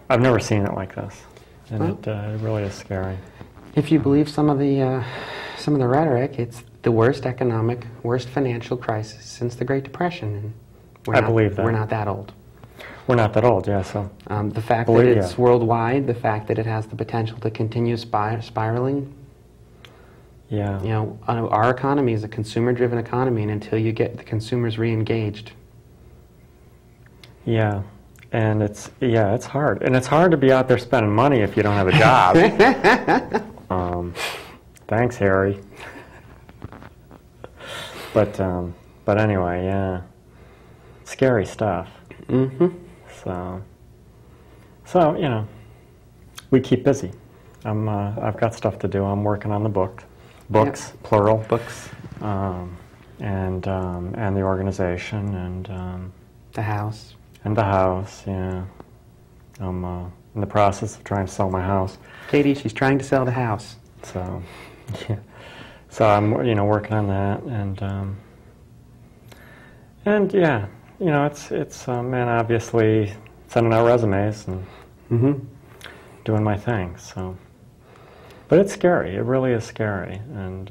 I've never seen it like this, and Well, it really is scary. If you believe some of the rhetoric, it's the worst financial crisis since the Great Depression. And I believe that. We're not that old. We're not that old, yeah. So The fact that it's worldwide, the fact that it has the potential to continue spiraling. yeah, You know, our economy is a consumer-driven economy, and until you get the consumers re-engaged. yeah, and it's hard, and it's hard to be out there spending money if you don't have a job. Thanks, Harry. But anyway, yeah, scary stuff. Mm-hmm. So you know, we keep busy. I've got stuff to do. I'm working on the books, Yep. plural, Books, and the organization and the house. the house. Yeah, I'm in the process of trying to sell my house. Katie, she's trying to sell the house. So yeah, so I'm working on that and yeah, it's man, obviously sending out resumes and Mm-hmm. doing my thing. So, but it's scary. It really is scary, and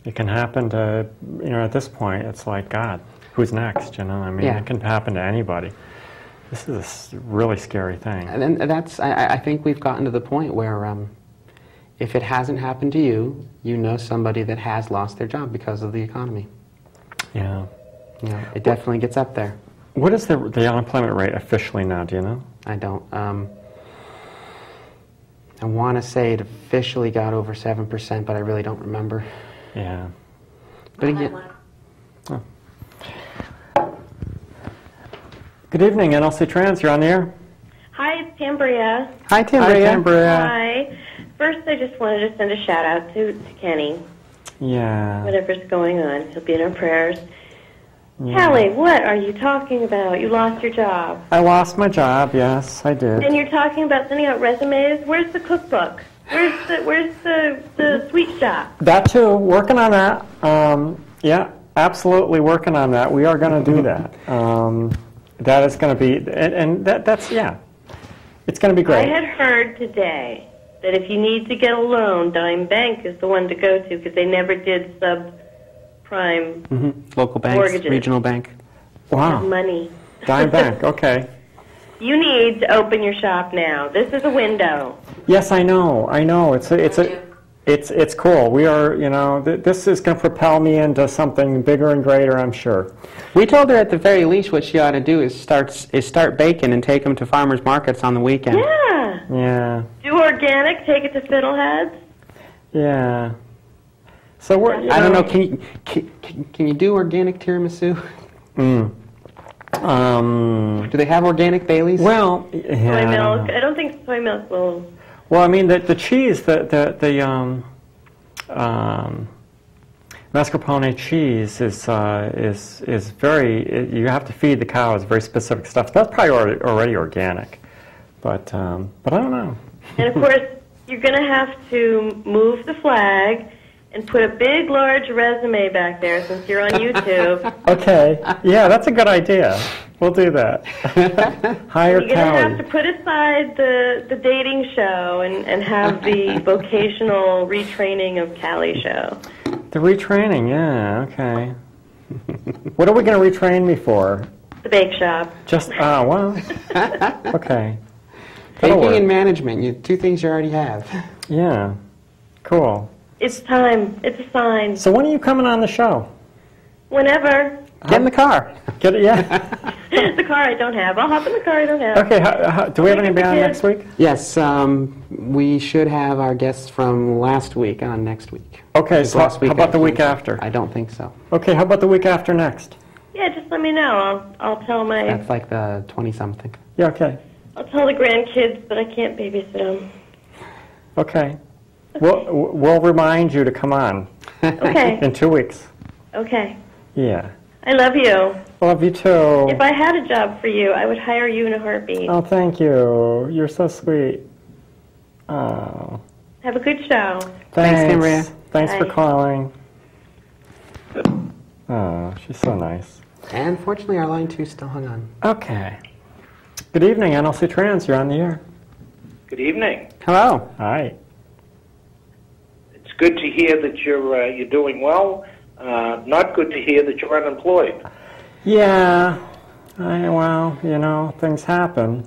it can happen to at this point. It's like, God, who's next? I mean, Yeah. it can happen to anybody. This is a really scary thing. And that's, I think we've gotten to the point where if it hasn't happened to you, you know somebody that has lost their job because of the economy. Yeah. You know, it definitely gets up there. What is the unemployment rate officially now? Do you know? I don't. I want to say it officially got over 7%, but I really don't remember. Yeah. But again, Good evening, nlcTrans. You're on the air. Hi, it's Tambria. hi, Timbria. Hi, Tambria. Hi. First, I just wanted to send a shout out to Kenny. Yeah. Whatever's going on, he'll be in our prayers. Yeah. Kelly, what are you talking about? You lost your job. I lost my job. Yes, I did. And you're talking about sending out resumes. Where's the cookbook? Where's the sweet shop? That too. Working on that. Yeah, absolutely working on that. We are going to do that. That is going to be, and that's yeah. It's going to be great. I had heard today that if you need to get a loan, Dime Bank is the one to go to because they never did subprime Local banks, mortgages. regional bank. Wow. Money. Dime Bank. Okay. You need to open your shop now. This is a window. Yes, I know. It's cool. We are, this is going to propel me into something bigger and greater, I'm sure. We told her at the very least what she ought to do is start baking and take them to farmers markets on the weekend. Yeah. Yeah. Do organic. Take it to Fiddleheads. Yeah. So we're. I don't know. Can you do organic tiramisu? Do they have organic Baileys? Well, yeah, Soy milk. I don't think soy milk will. Well, I mean the cheese, the mascarpone cheese is very. You have to feed the cows very specific stuff. That's probably already organic, but I don't know. And of course, you're going to have to move the flag and put a big, large resume back there since you're on YouTube. Okay. Yeah, that's a good idea. We'll do that. Hire You're going to have Callie. to put aside the dating show and have the vocational retraining of Callie show. The retraining, yeah, okay. What are we going to retrain me for? The bake shop. Just, well, okay. That'll Baking work. and management, two things you already have. Yeah, cool. It's time. It's a sign. So when are you coming on the show? Whenever. Get in the car. Get it, yeah. The car I don't have. I'll hop in the car I don't have. Okay, do we have anybody on next week? Yes, we should have our guests from last week on next week. Okay, Because so last how about the week canceled. after? I don't think so. Okay, how about the week after next? Yeah, just let me know. I'll tell my. That's like the 20-something. Yeah, okay. I'll tell the grandkids, but I can't babysit them. Okay. We'll remind you to come on Okay. in 2 weeks. Okay. Yeah. I love you. Love you too. If I had a job for you, I would hire you in a heartbeat. Oh, thank you. You're so sweet. Oh. Have a good show. Thanks, Cambria. Thanks for Bye. calling. Oh, she's so nice. And fortunately, our line 2 still hung on. Okay. Good evening, nlcTrans. You're on the air. Good evening. Hello. Hi. It's good to hear that you're doing well. Not good to hear that you're unemployed. Yeah. Well, you know, things happen.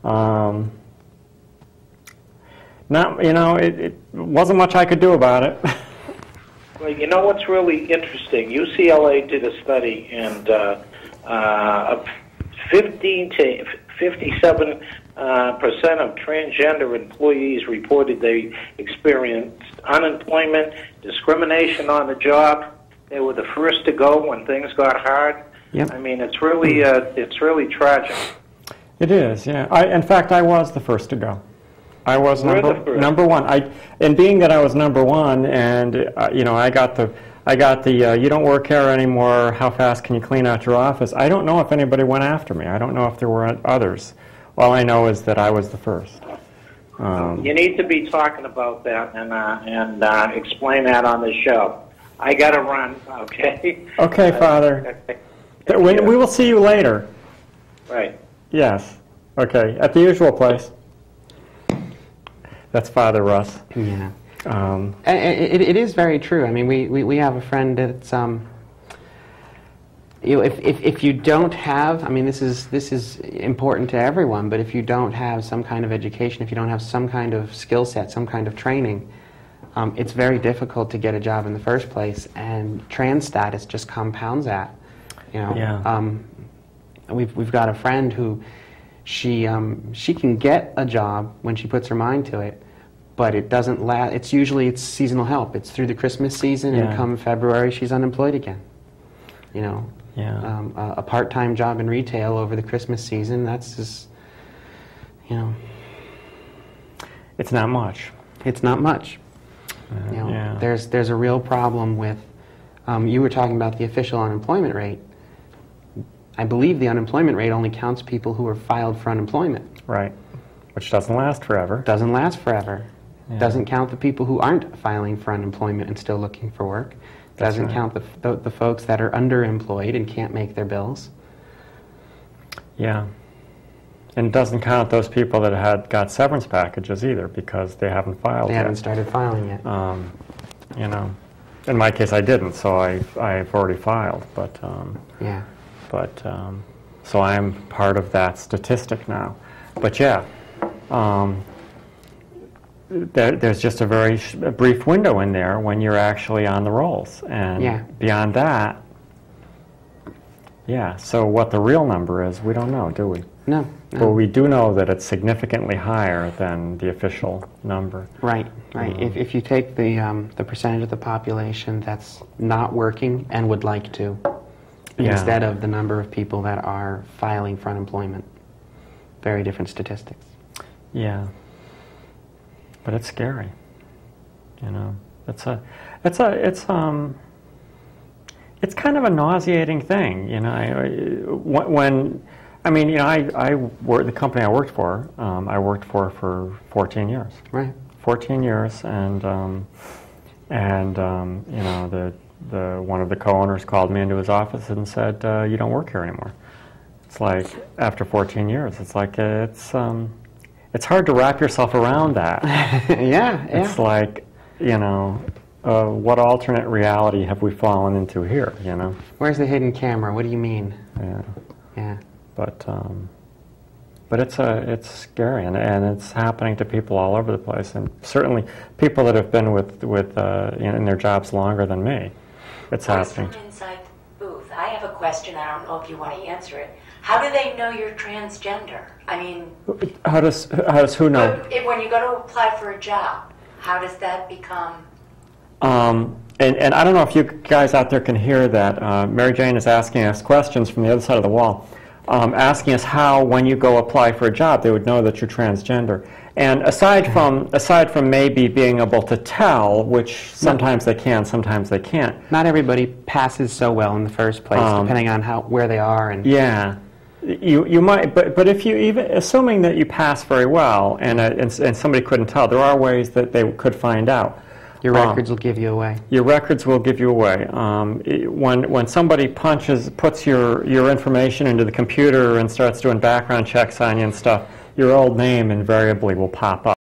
It wasn't much I could do about it. Well, you know what's really interesting? UCLA did a study, and 15 to 57% of transgender employees reported they experienced unemployment, discrimination on the job. They were the first to go when things got hard. Yep. I mean, it's really tragic. It is, yeah. In fact, I was the first to go. I was number one. And being that I was number one, and I got the you don't work here anymore. How fast can you clean out your office? I don't know if anybody went after me. I don't know if there were others. All I know is that I was the first. You need to be talking about that and explain that on the show. I got to run. Okay. Okay, Father. We will see you later. Right. Yes. Okay. At the usual place. That's Father Russ. Yeah. It is very true. I mean, we have a friend that's if you don't have, I mean, this is important to everyone, but if you don't have some kind of education, if you don't have some kind of skill set, some kind of training, it's very difficult to get a job in the first place, and trans status just compounds that. Yeah. We've got a friend who she can get a job when she puts her mind to it, but it doesn't last. It's seasonal help. It's through the Christmas season, and come February she's unemployed again. Yeah. A part-time job in retail over the Christmas season, that's just, It's not much. It's not much. There's a real problem with, you were talking about the official unemployment rate. I believe the unemployment rate only counts people who are filed for unemployment. Right. Which doesn't last forever. Doesn't last forever. Yeah. Doesn't count the people who aren't filing for unemployment and still looking for work. Doesn't count the folks that are underemployed and can't make their bills. Yeah. And it doesn't count those people that got severance packages either, because they haven't filed They yet. haven't started filing yet. In my case I didn't, so I've already filed, but so I'm part of that statistic now. But there's just a very brief window in there when you're actually on the rolls, and beyond that, so what the real number is, we don't know, do we? No. But we do know that it's significantly higher than the official number. Right. If you take the percentage of the population that's not working and would like to, instead of the number of people that are filing for unemployment, very different statistics. Yeah. But it's scary. It's kind of a nauseating thing, the company I worked for, for 14 years. Right. 14 years, and one of the co-owners called me into his office and said, "You don't work here anymore." It's like, after 14 years, it's like it's hard to wrap yourself around that. Yeah. It's like, what alternate reality have we fallen into here, Where's the hidden camera? What do you mean? Yeah. But it's scary, and it's happening to people all over the place, and certainly people that have been in their jobs longer than me. It's happening. From inside the booth, I have a question. I don't know if you want to answer it. How do they know you're transgender? I mean, how does who know? When you go to apply for a job, how does that become? And I don't know if you guys out there can hear that. Mary Jane is asking us questions from the other side of the wall, asking us how, when you go apply for a job, they would know that you're transgender. And aside from maybe being able to tell, which sometimes they can, sometimes they can't. Not everybody passes so well in the first place, depending on where they are. And you might, but if you even assuming that you pass very well, and somebody couldn't tell, there are ways that they could find out. Your records will give you away. Your records will give you away. When somebody puts your information into the computer and starts doing background checks on you and stuff, your old name invariably will pop up.